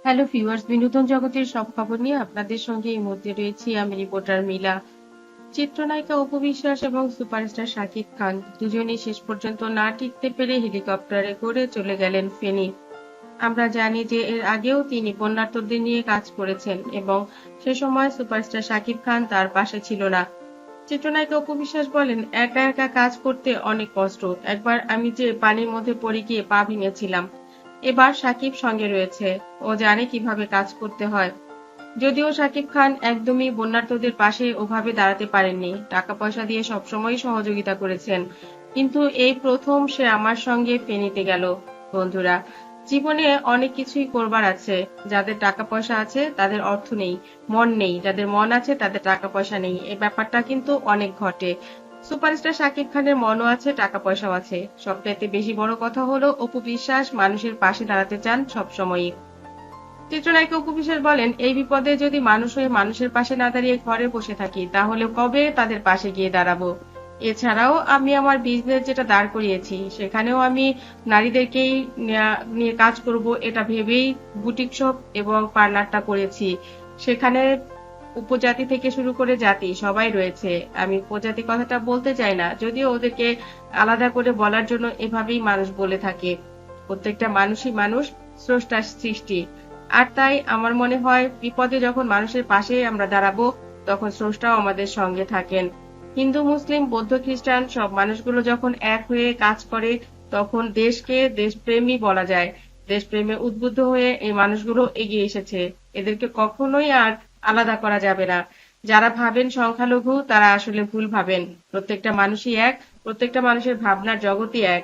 Hello viewers, বিনোদন জগতের সব খবর নিয়ে আপনাদের সঙ্গে এই মুহূর্তে রয়েছি আমি রিপোর্টার মিলা। চিত্রনায়িকা অপু বিশ্বাস এবং সুপারস্টার শাকিব খান দুজনেই শেষ পর্যন্ত না টিকতে পেরে হেলিকপ্টারে করে চলে গেলেন ফেনী। আমরা জানি যে এর আগেও তিনি বন্যার্তদের নিয়ে কাজ করেছেন এবং সে সময় সুপারস্টার শাকিব খান তার পাশে ছিল না। চিত্রনায়িকা অপু বিশ্বাস বলেন, একা একা কাজ করতে অনেক কষ্ট। একবার আমি যে পানির মধ্যে পড়ে গিয়ে পা ভেঙেছিলাম। এবার শাকিব সঙ্গে রয়েছে, ও জানে কিভাবে কাজ করতে হয়। যদিও শাকিব খান একদমই বন্যার্তদের পাশে ওভাবে দাঁড়াতে পারেননি, টাকা পয়সা দিয়ে সবসময় সহযোগিতা করেছেন, কিন্তু এই প্রথম সে আমার সঙ্গে ফেনীতে গেল। বন্ধুরা, জীবনে অনেক কিছুই করবার আছে। যাদের টাকা পয়সা আছে তাদের অর্থ নেই, মন নেই। যাদের মন আছে তাদের টাকা পয়সা নেই, এই ব্যাপারটা কিন্তু অনেক ঘটে। সুপারস্টার শাকিব খানের মনও আছে, টাকা পয়সাও আছে। সবচাইতে বেশি বড় কথা হলো অপু বিশ্বাস মানুষের পাশে দাঁড়াতে চান সবসময়ই। চিত্রনায়িকা অপু বিশ্বাস বলেন, এই বিপদে যদি মানুষ হয়ে মানুষের পাশে না দাঁড়িয়ে ঘরে বসে থাকি তাহলে কবে তাদের পাশে গিয়ে দাঁড়াবো। এছাড়াও আমি আমার বিজনেস যেটা দাঁড় করিয়েছি সেখানেও আমি নারীদেরকেই নিয়ে কাজ করব এটা ভেবেই বুটিক শপ এবং পার্লারটা করেছি। সেখানে উপজাতি থেকে শুরু করে জাতি সবাই রয়েছে। আমি উপজাতি কথাটা বলতে চাই না, যদিও ওদেরকে আলাদা করে বলার জন্য এভাবেই মানুষ বলে থাকে। প্রত্যেকটা মানুষই মানুষ, স্রষ্টার সৃষ্টি। আর তাই আমার মনে হয় বিপদে যখন মানুষের পাশে আমরা দাঁড়াবো তখন স্রষ্টাও আমাদের সঙ্গে থাকেন। হিন্দু, মুসলিম, বৌদ্ধ, খ্রিস্টান সব মানুষগুলো যখন এক হয়ে কাজ করে তখন দেশকে দেশপ্রেমী বলা যায়। দেশপ্রেমে উদ্বুদ্ধ হয়ে এই মানুষগুলো এগিয়ে এসেছে। এদেরকে কখনোই আর আলাদা করা যাবে না। যারা ভাবেন সংখ্যালঘু তারা আসলে ভুল ভাবেন। প্রত্যেকটা মানুষই এক, প্রত্যেকটা মানুষের ভাবনার জগতই এক।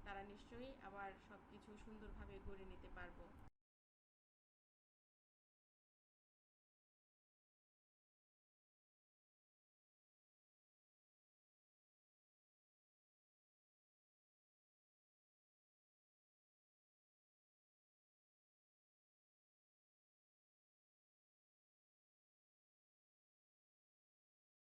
তারা নিশ্চয়ই আবার সবকিছু সুন্দরভাবে গড়ে নিতে পারবো।